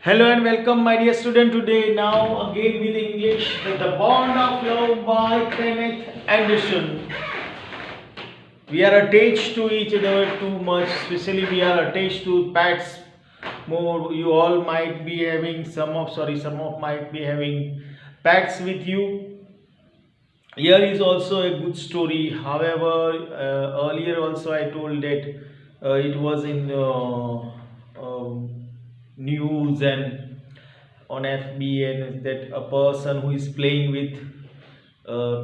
Hello and welcome, my dear student. Today, now again with English, the bond of love by Kenneth Anderson. We are attached to each other too much, especially we are attached to pets more. You all might be having some of might be having pets with you. Here is also a good story. However, earlier also I told that it was in news and on FBN that a person who is playing with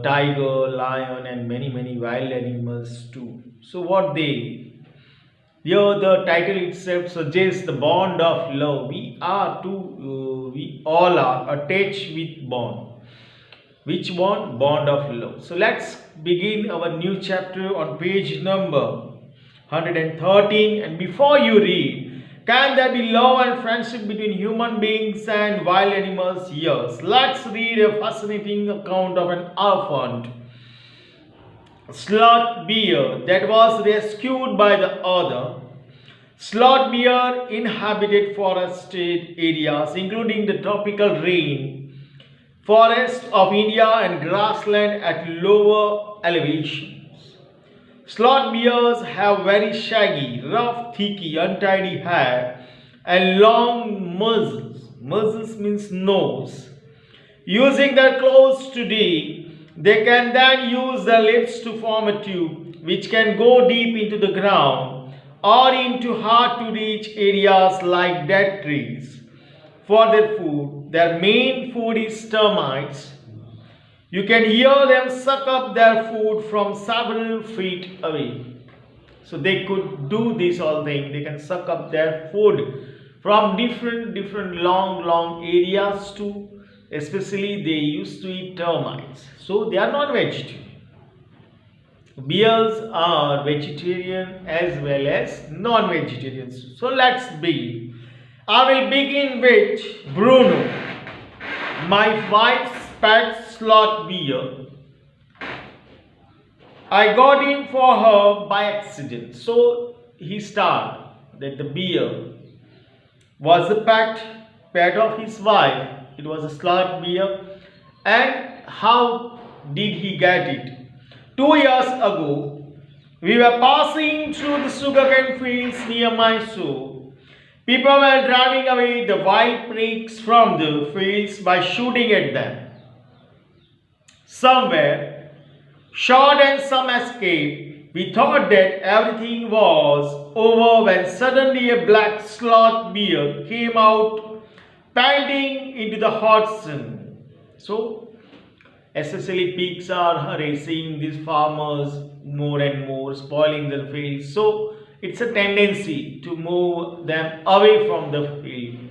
tiger, lion, and many wild animals too. So what they here the title itself suggests the bond of love. We all are attached with bond. Which bond? Bond of love. So let's begin our new chapter on page number 113. And before you read, can there be love and friendship between human beings and wild animals? Yes. Let's read a fascinating account of an elephant sloth bear that was rescued by the other. Sloth bear inhabited forested areas, including the tropical rain forest of India and grassland at lower elevations. Sloth bears have very shaggy, rough, thicky, untidy hair and long muzzles. Muzzles means nose. Using their claws to dig, they can then use their lips to form a tube which can go deep into the ground or into hard to reach areas like dead trees. For their food, their main food is termites. You can hear them suck up their food from several feet away. So they could do this all thing. They can suck up their food from different long areas too. Especially they used to eat termites. So they are non-vegetarian. Bears are vegetarian as well as non-vegetarians. So let's begin. I will begin with Bruno, my wife's pet sloth bear. I got him for her by accident. So he started that the bear was the pet of his wife. It was a sloth bear. And how did he get it? 2 years ago, we were passing through the sugarcane fields near Mysore. People were driving away the wild pigs from the fields by shooting at them. Some were shot and some escaped. We thought that everything was over when suddenly a black sloth bear came out panting into the hot sun. So, especially pigs are harassing these farmers more and more, spoiling their fields. So, it's a tendency to move them away from the field.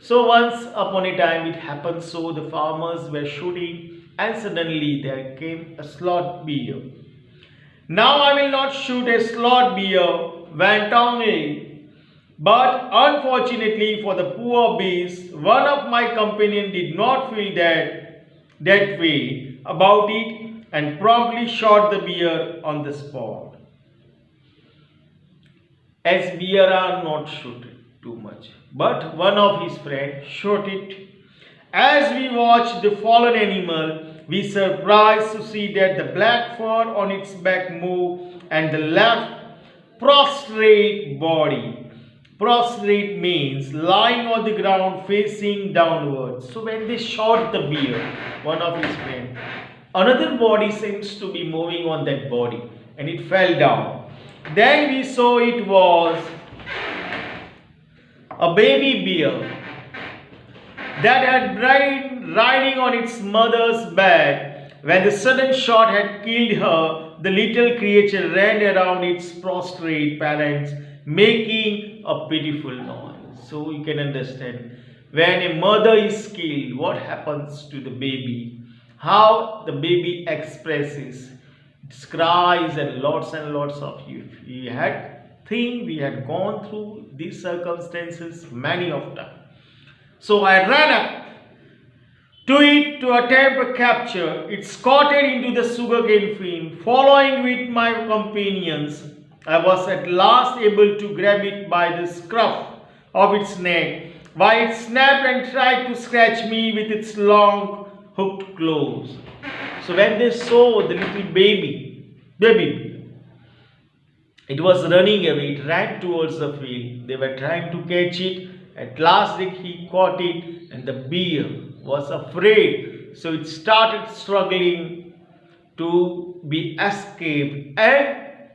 So once upon a time it happened so the farmers were shooting and suddenly there came a sloth bear. Now I will not shoot a sloth bear, went on it. But unfortunately for the poor beast, one of my companions did not feel that way about it and promptly shot the bear on the spot. As bear are not shot too much, but one of his friends shot it. As we watched the fallen animal, we surprised to see that the black fur on its back moved and the left prostrate body. Prostrate means lying on the ground facing downwards. So when they shot the bear, one of his friends, another body seems to be moving on that body and it fell down. Then we saw it was a baby bear that had been riding on its mother's back. When the sudden shot had killed her, the little creature ran around its prostrate parents, making a pitiful noise. So you can understand, when a mother is killed, what happens to the baby? How the baby expresses its cries and lots of you. We had gone through these circumstances many of times. So I ran up to it to attempt a capture. It scotted into the sugarcane field. Following with my companions, I was at last able to grab it by the scruff of its neck while it snapped and tried to scratch me with its long hooked claws. So when they saw the little baby, it was running away. It ran towards the field. They were trying to catch it. At last he caught it, and the bear was afraid. So it started struggling to be escaped, and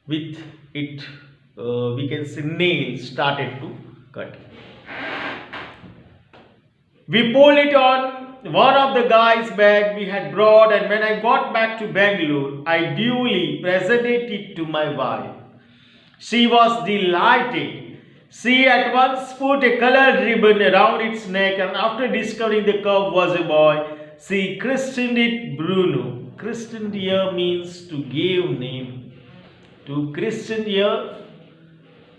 with it, we can say nails started to cut. We pulled it on one of the guy's bag we had brought, and when I got back to Bangalore, I duly presented it to my wife. She was delighted. She at once put a colored ribbon around its neck, and after discovering the cub was a boy, she christened it Bruno. Christened here means to give name. To christen here,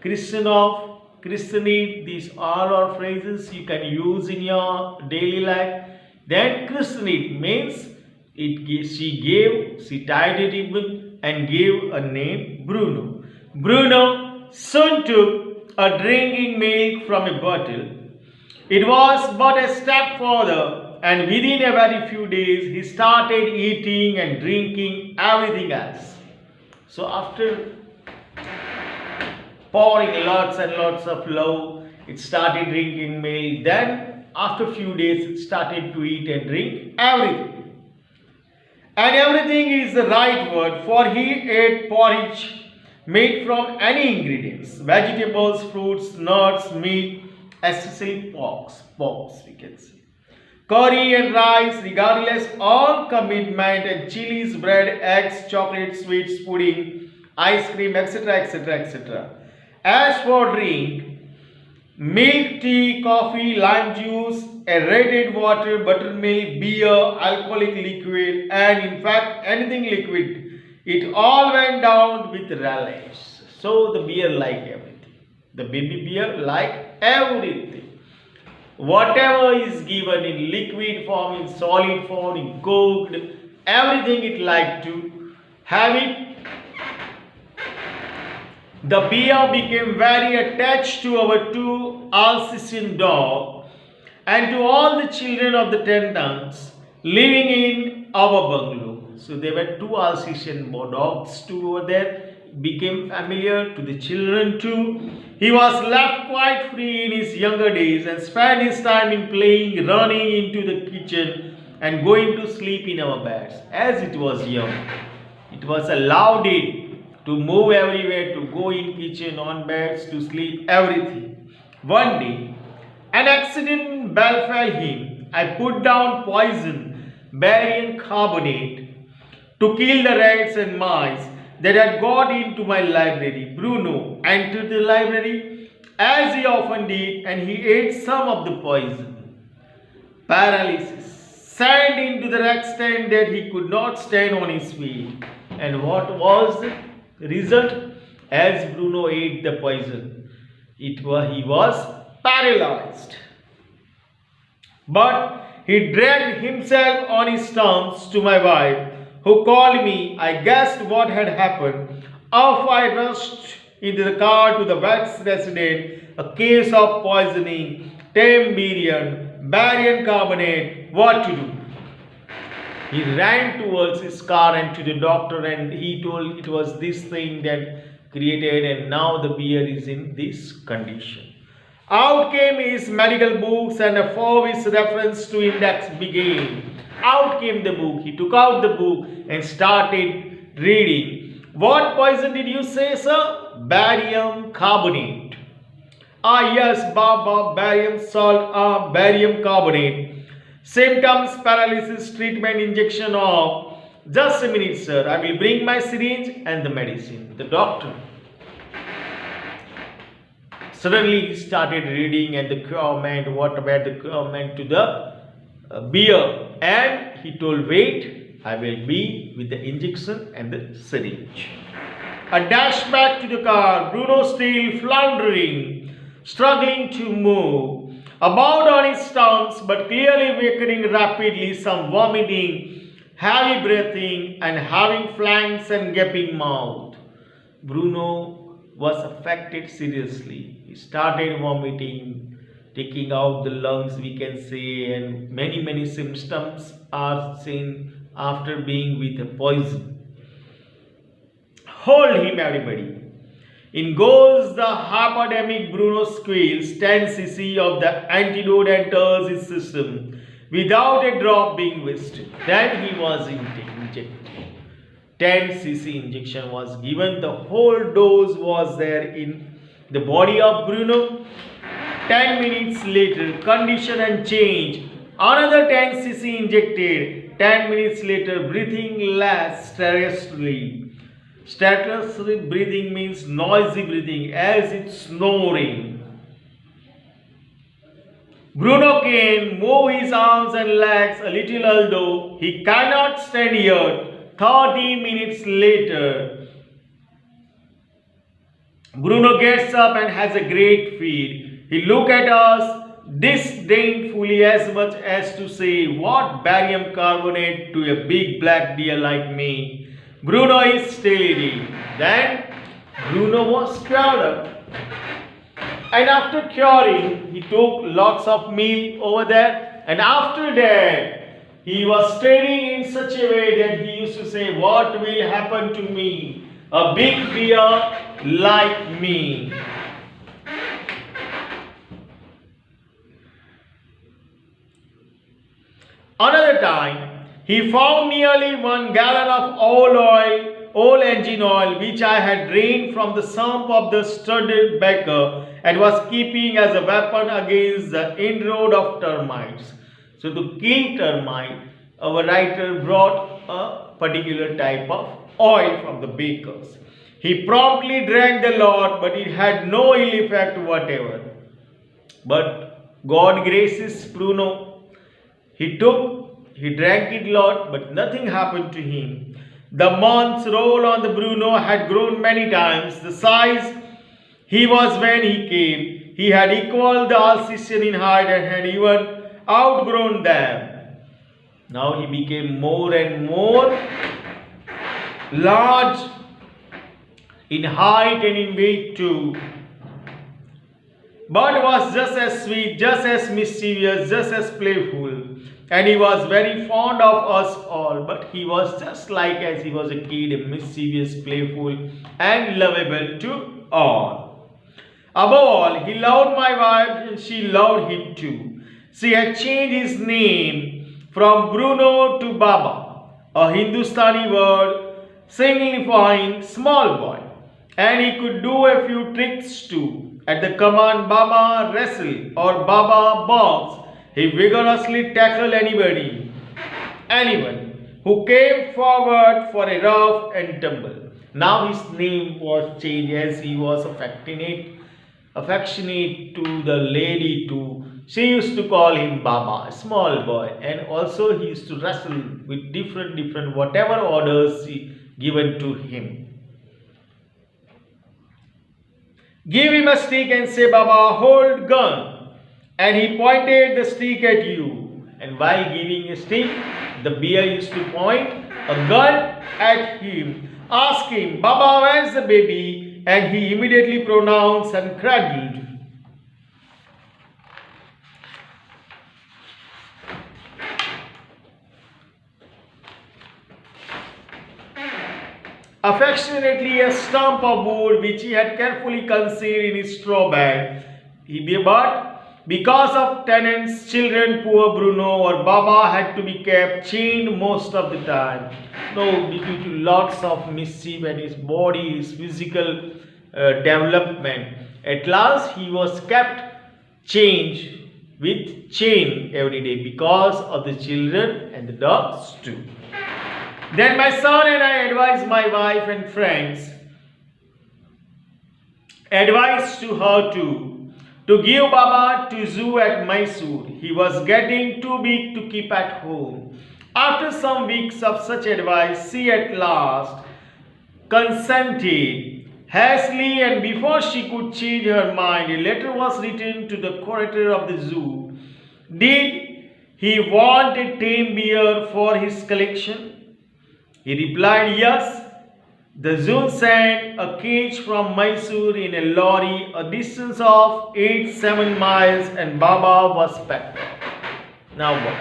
christen off, christen it, these all are phrases you can use in your daily life. Then christen it means she tied a ribbon and gave a name, Bruno. Bruno soon took a drinking milk from a bottle. It was but a step further, and within a very few days he started eating and drinking everything else. So after pouring lots and lots of love, it started drinking milk. Then after a few days it started to eat and drink everything. And everything is the right word, for he ate porridge made from any ingredients, vegetables, fruits, nuts, meat, especially pork we can say. Curry and rice, regardless all commitment, and chilies, bread, eggs, chocolate, sweets, pudding, ice cream, etc., etc., etc. As for drink, milk, tea, coffee, lime juice, aerated water, buttermilk, beer, alcoholic liquid, and in fact anything liquid, it all went down with relish. So the beer liked everything. The baby bear liked everything. Whatever is given in liquid form, in solid form, in cooked, everything it liked to have it. The bear became very attached to our two Alsatian dogs and to all the children of the tenants living in our bungalow. So there were two Alsatian dogs too over there, became familiar to the children too. He was left quite free in his younger days and spent his time in playing, running into the kitchen and going to sleep in our beds. As it was young, it was allowed it to move everywhere, to go in kitchen, on beds, to sleep, everything. One day, an accident befell him. I put down poison, barium carbonate, to kill the rats and mice that had got into my library. Bruno entered the library as he often did, and he ate some of the poison. Paralysis set into the extent that he could not stand on his feet. And what was the result? As Bruno ate the poison, he was paralyzed. But he dragged himself on his thumbs to my wife, who called me. I guessed what had happened. Off I rushed into the car to the vet's residence. A case of poisoning, Tambirian, barium carbonate. What to do? He ran towards his car and to the doctor, and he told it was this thing that created, and now the beer is in this condition. Out came his medical books, and a four-week reference to index began. Out came the book. He took out the book and started reading. What poison did you say, sir? Barium carbonate. Ah, yes, Baba, barium salt, barium carbonate. Symptoms, paralysis, treatment, injection of. Just a minute, sir. I will bring my syringe and the medicine. The doctor. Suddenly he started reading, and the cure meant, what about the cure meant to the beer? And he told, wait, I will be with the injection and the syringe. A dash back to the car, Bruno still floundering, struggling to move, about on his stumps, but clearly weakening rapidly, some vomiting, heavy breathing, and having flanks and gaping mouth. Bruno was affected seriously. He started vomiting, taking out the lungs, we can say, and many symptoms are seen after being with a poison. Hold him, everybody. In goes the hypodermic. Bruno squeals. 10 cc of the antidote enters his system without a drop being wasted. Then he was injected. 10 cc injection was given. The whole dose was there in the body of Bruno. 10 minutes later, condition and change. Another 10 cc injected. 10 minutes later, breathing less stertorously. Stertorously breathing means noisy breathing, as it's snoring. Bruno can move his arms and legs a little, although he cannot stand yet. 30 minutes later, Bruno gets up and has a great feed. He looks at us disdainfully, as much as to say, what barium carbonate to a big black deer like me? Bruno is still eating. Then Bruno was cured up. And after curing, he took lots of meal over there. And after that, he was training in such a way that he used to say, what will happen to me? A big bear like me. Another time, he found nearly 1 gallon of old engine oil, which I had drained from the sump of the Std-9th and was keeping as a weapon against the inroad of termites. So to kill termite, our writer brought a particular type of oil from the bakers. He promptly drank the lot, but it had no ill effect whatever. But God graces Bruno. He drank it lot, but nothing happened to him. The months roll on. The Bruno had grown many times the size he was when he came. He had equaled the Alsatian in height and had even outgrown them. Now he became more and more large in height and in weight too. But was just as sweet, just as mischievous, just as playful. And he was very fond of us all. But he was just like as he was a kid, mischievous, playful, and lovable to all. Above all, he loved my wife and she loved him too. She had changed his name from Bruno to Baba, a Hindustani word signifying small boy. And he could do a few tricks too. At the command Baba wrestle or Baba box, he vigorously tackled anyone who came forward for a rough and tumble. Now his name was changed as he was affectionate to the lady too. She used to call him Baba, a small boy, and also he used to wrestle with different whatever orders given to him. Give him a stick and say, Baba, hold gun. And he pointed the stick at you. And while giving a stick, the bear used to point a gun at him. Ask him, Baba, where's the baby? And he immediately pronounced and cradled. Affectionately a stump of wood which he had carefully concealed in his straw bag. But because of tenants, children, poor Bruno or Baba had to be kept chained most of the time. No, due to lots of mischief and his body, his physical development. At last he was kept chained with chain every day because of the children and the dogs too. Then my son and I advised my wife and friends, advised to her too, to give Baba to zoo at Mysore. He was getting too big to keep at home. After some weeks of such advice, she at last consented hastily, and before she could change her mind, a letter was written to the curator of the zoo. Did he want a tame bear for his collection? He replied, yes, The zoo sent a cage from Mysore in a lorry, a distance of 8-7 miles, and Baba was packed. Now what?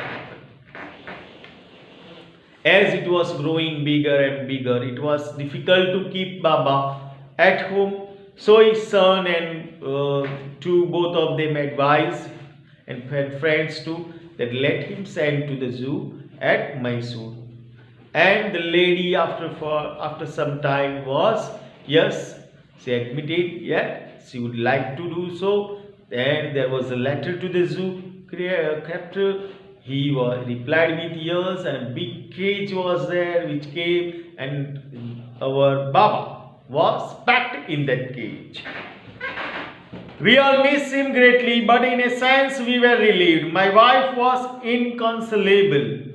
As it was growing bigger and bigger, it was difficult to keep Baba at home. So his son and both of them advised and friends too that let him send to the zoo at Mysore. And the lady after some time was, yes, she admitted, yeah, she would like to do so. Then there was a letter to the zoo captor. He replied with yes, and a big cage was there which came, and our Baba was packed in that cage. We all miss him greatly, but in a sense we were relieved. My wife was inconsolable.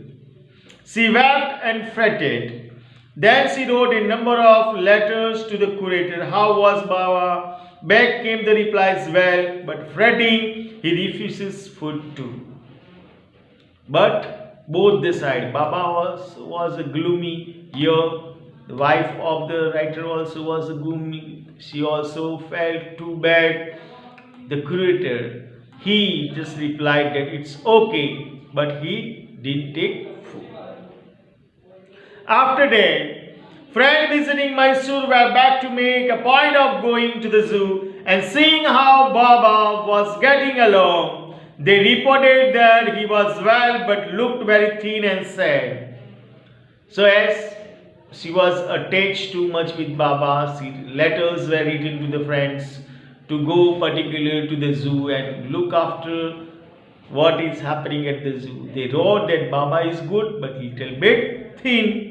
She wept and fretted. Then she wrote a number of letters to the curator. How was Baba? Back came the replies, well, but fretting, he refuses food too. But both decide. Baba was a gloomy year. The wife of the writer also was a gloomy. She also felt too bad. The curator, he just replied that it's okay, but he didn't take food. After that, friends visiting Mysore were back to make a point of going to the zoo and seeing how Baba was getting along. They reported that he was well but looked very thin and sad. So as she was attached too much with Baba, letters were written to the friends to go particularly to the zoo and look after what is happening at the zoo. They wrote that Baba is good but little bit thin.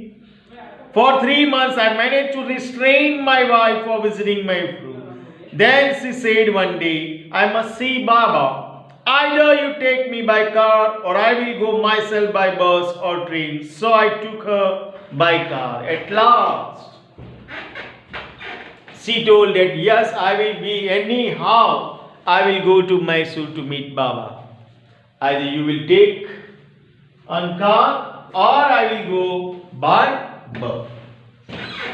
For 3 months I managed to restrain my wife for visiting Mysore. Then she said one day, I must see Baba. Either you take me by car or I will go myself by bus or train. So I took her by car. At last, she told that yes, I will be anyhow. I will go to Mysore to meet Baba. Either you will take on car or I will go by bus.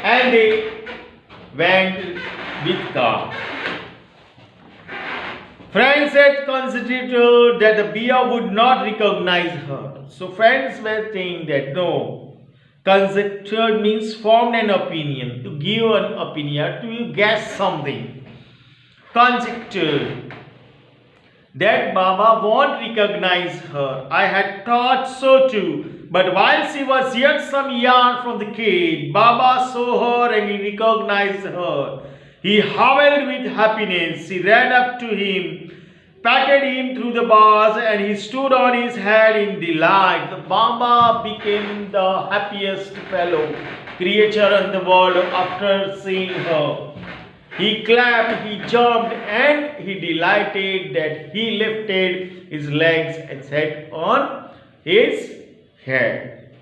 And they went with car. Friends had considered that the Bia would not recognize her. So friends were saying that no. Conjecture means formed an opinion. To give an opinion, to guess something. Conjecture that Baba won't recognize her. I had thought so too. But while she was yet some yard from the cage, Baba saw her and he recognized her. He howled with happiness. She ran up to him, patted him through the bars, and he stood on his head in delight. The Baba became the happiest fellow creature in the world after seeing her. He clapped, he jumped, and he delighted that he lifted his legs and sat on his head.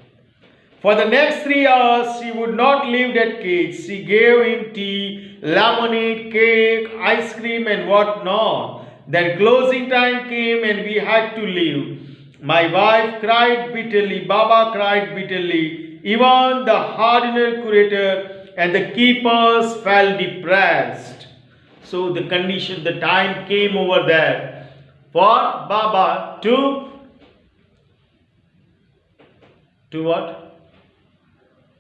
For the next 3 hours, she would not leave that cage. She gave him tea, lemonade, cake, ice cream, and what not. Then closing time came and we had to leave. My wife cried bitterly, Baba cried bitterly. Even the hardened curator and the keepers felt depressed. So the condition, the time came over there for Baba to what?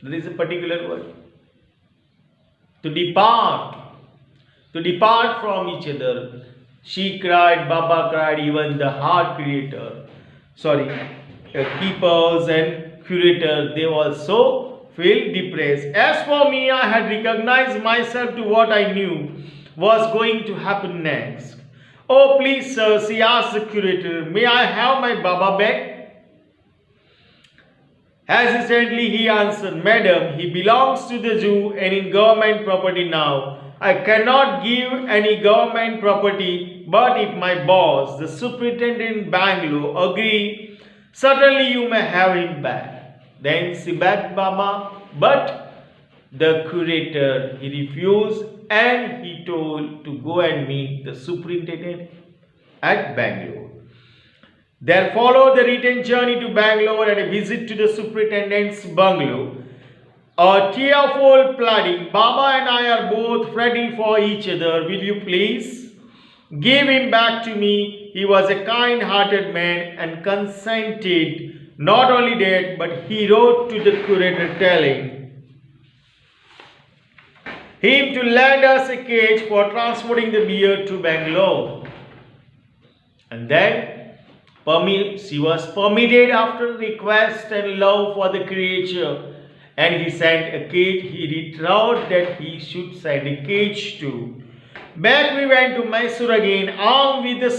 There is a particular word. To depart from each other. She cried, Baba cried, even the keepers and curators, they also feel depressed. As for me, I had recognized myself to what I knew was going to happen next. Oh, please, sir, she asked the curator, may I have my Baba back? Hesitantly, he answered, Madam, he belongs to the zoo and in government property now. I cannot give any government property, but if my boss, the superintendent in Bangalore, agree, certainly you may have him back. Then she begged Baba, but the curator, he refused and he told to go and meet the superintendent at Bangalore. There followed the return journey to Bangalore and a visit to the superintendent's bungalow. A tearful pleading, Baba and I are both ready for each other. Will you please give him back to me? He was a kind-hearted man and consented. Not only that, but he wrote to the curator telling him to lend us a cage for transporting the bear to Bangalore. And then she was permitted after request and love for the creature. And he sent a cage. He wrote that he should send a cage too. Back we went to Mysore again, armed with the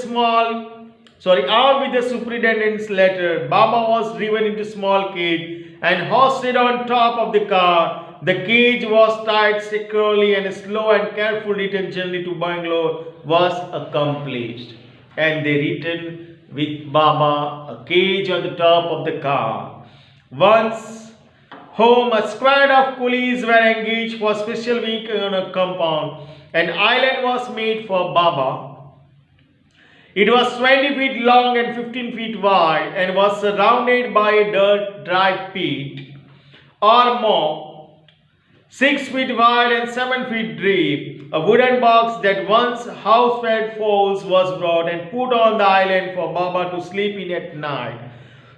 superintendent's letter. Baba was driven into small cage and hoisted on top of the car. The cage was tied securely and a slow and careful return journey to Bangalore was accomplished. And they returned with Baba, a cage on the top of the car. Once home, a squad of coolies were engaged for special week on a compound. An island was made for Baba. It was 20 feet long and 15 feet wide and was surrounded by a dirt dry pit or moat, 6 feet wide and 7 feet deep. A wooden box that once housefed fowls was brought and put on the island for Baba to sleep in at night.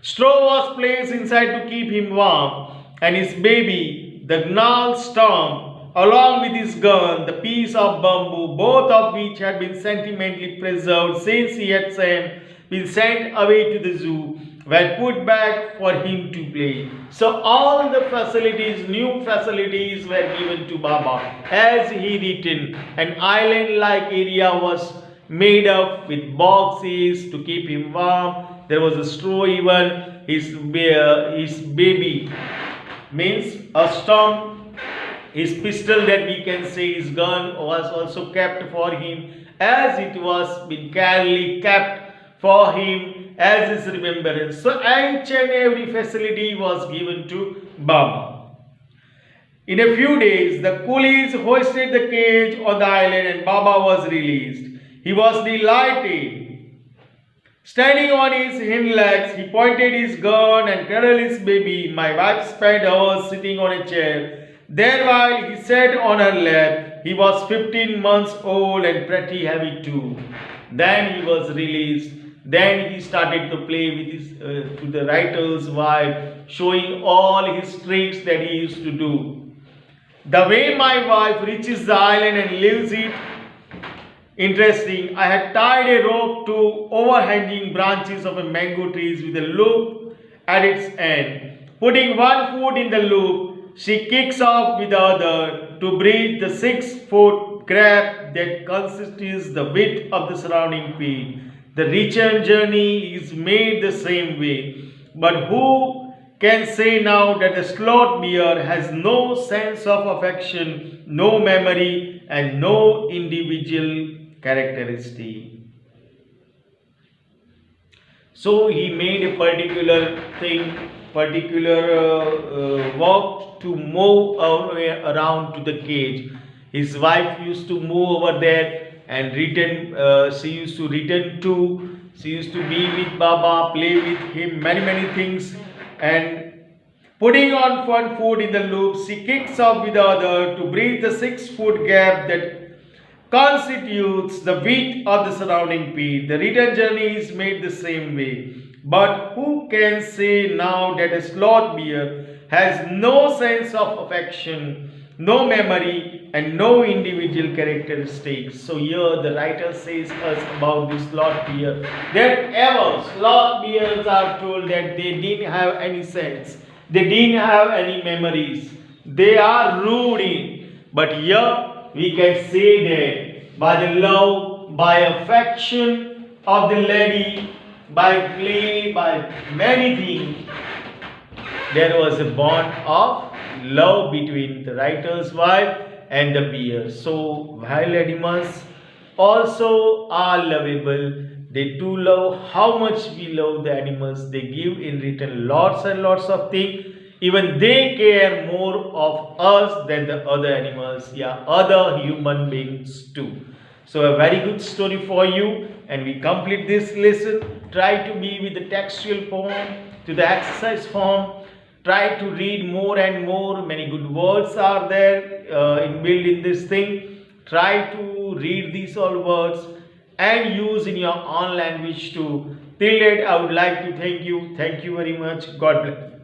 Straw was placed inside to keep him warm, and his baby, the gnarled stump, along with his gun, the piece of bamboo, both of which had been sentimentally preserved since he had been sent away to the zoo, were put back for him to play. So all the facilities, new facilities were given to Baba. As he written, an island-like area was made up with boxes to keep him warm. There was a straw even. His baby means a stump, his pistol that we can say, his gun was also kept for him, as it was been carefully kept for him as his remembrance. So each and every facility was given to Baba. In a few days, the coolies hoisted the cage on the island and Baba was released. He was delighted. Standing on his hind legs, he pointed his gun and cuddled his baby. My wife spent hours sitting on a chair. There while he sat on her lap, he was 15 months old and pretty heavy too. Then he was released. Then he started to play with to the writer's wife, showing all his tricks that he used to do. The way my wife reaches the island and leaves it interesting. I had tied a rope to overhanging branches of a mango trees with a loop at its end. Putting one foot in the loop, she kicks off with the other to breathe the 6-foot gap that constitutes the width of the surrounding pit. The return journey is made the same way. But who can say now that the sloth bear has no sense of affection, no memory, and no individual characteristic? So he made a particular walk to move around to the cage. His wife used to move over there and return. She used to return too. She used to be with Baba, play with him, many things. And putting on one foot in the loop, she kicks off with the other to breathe the 6-foot gap that constitutes the width of the surrounding pit. The return journey is made the same way. But who can say now that a sloth bear has no sense of affection, no memory, and no individual characteristics? So here the writer says us about this sloth bear that ever sloth bears are told that they didn't have any sense, they didn't have any memories, they are rude. But here we can say that by the love, by affection of the lady, by play, by many things, there was a bond of love between the writer's wife and the bear. So wild animals also are lovable. They too love how much we love the animals. They give in return lots and lots of things. Even they care more of us than the other animals, other human beings too. So a very good story for you, and we complete this lesson. Try to be with the textual poem to the exercise form. try to read more and more. Many good words are there inbuilt in this thing. Try to read these all words and use in your own language too. Till date, I would like to thank you. Thank you very much. God bless.